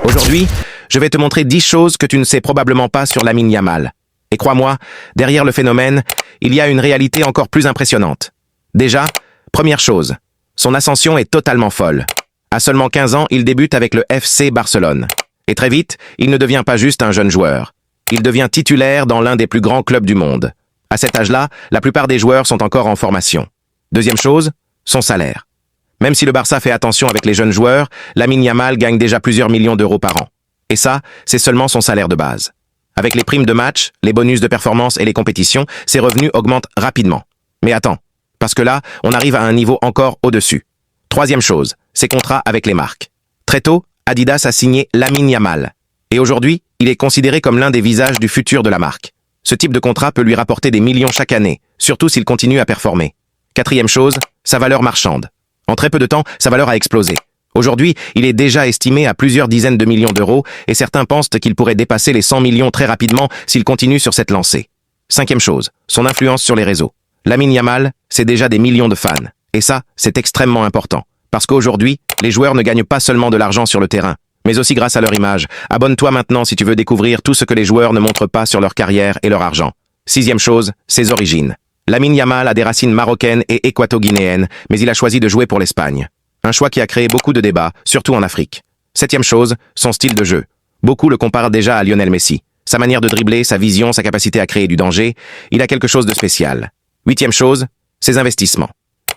Aujourd'hui, je vais te montrer 10 choses que tu ne sais probablement pas sur Lamine Yamal. Et crois-moi, derrière le phénomène, il y a une réalité encore plus impressionnante. Déjà, première chose, son ascension est totalement folle. À seulement 15 ans, il débute avec le FC Barcelone. Et très vite, il ne devient pas juste un jeune joueur. Il devient titulaire dans l'un des plus grands clubs du monde. À cet âge-là, la plupart des joueurs sont encore en formation. Deuxième chose, son salaire. Même si le Barça fait attention avec les jeunes joueurs, Lamine Yamal gagne déjà plusieurs millions d'euros par an. Et ça, c'est seulement son salaire de base. Avec les primes de match, les bonus de performance et les compétitions, ses revenus augmentent rapidement. Mais attends, parce que là, on arrive à un niveau encore au-dessus. Troisième chose, ses contrats avec les marques. Très tôt, Adidas a signé Lamine Yamal. Et aujourd'hui, il est considéré comme l'un des visages du futur de la marque. Ce type de contrat peut lui rapporter des millions chaque année, surtout s'il continue à performer. Quatrième chose, sa valeur marchande. En très peu de temps, sa valeur a explosé. Aujourd'hui, il est déjà estimé à plusieurs dizaines de millions d'euros et certains pensent qu'il pourrait dépasser les 100 millions très rapidement s'il continue sur cette lancée. Cinquième chose, son influence sur les réseaux. Lamine Yamal, c'est déjà des millions de fans. Et ça, c'est extrêmement important. Parce qu'aujourd'hui, les joueurs ne gagnent pas seulement de l'argent sur le terrain, mais aussi grâce à leur image. Abonne-toi maintenant si tu veux découvrir tout ce que les joueurs ne montrent pas sur leur carrière et leur argent. Sixième chose, ses origines. Lamine Yamal a des racines marocaines et équato-guinéennes, mais il a choisi de jouer pour l'Espagne. Un choix qui a créé beaucoup de débats, surtout en Afrique. Septième chose, son style de jeu. Beaucoup le comparent déjà à Lionel Messi. Sa manière de dribbler, sa vision, sa capacité à créer du danger, il a quelque chose de spécial. Huitième chose, ses investissements.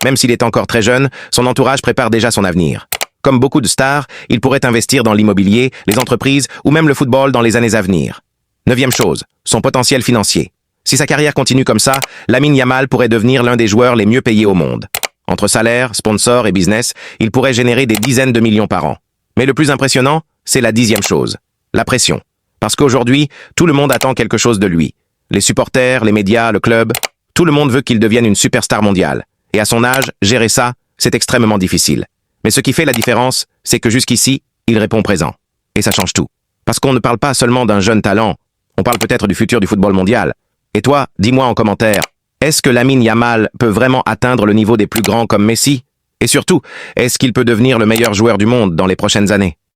Même s'il est encore très jeune, son entourage prépare déjà son avenir. Comme beaucoup de stars, il pourrait investir dans l'immobilier, les entreprises ou même le football dans les années à venir. Neuvième chose, son potentiel financier. Si sa carrière continue comme ça, Lamine Yamal pourrait devenir l'un des joueurs les mieux payés au monde. Entre salaire, sponsors et business, il pourrait générer des dizaines de millions par an. Mais le plus impressionnant, c'est la dixième chose, la pression. Parce qu'aujourd'hui, tout le monde attend quelque chose de lui. Les supporters, les médias, le club, tout le monde veut qu'il devienne une superstar mondiale. Et à son âge, gérer ça, c'est extrêmement difficile. Mais ce qui fait la différence, c'est que jusqu'ici, il répond présent. Et ça change tout. Parce qu'on ne parle pas seulement d'un jeune talent, on parle peut-être du futur du football mondial. Et toi, dis-moi en commentaire, est-ce que Lamine Yamal peut vraiment atteindre le niveau des plus grands comme Messi? Et surtout, est-ce qu'il peut devenir le meilleur joueur du monde dans les prochaines années?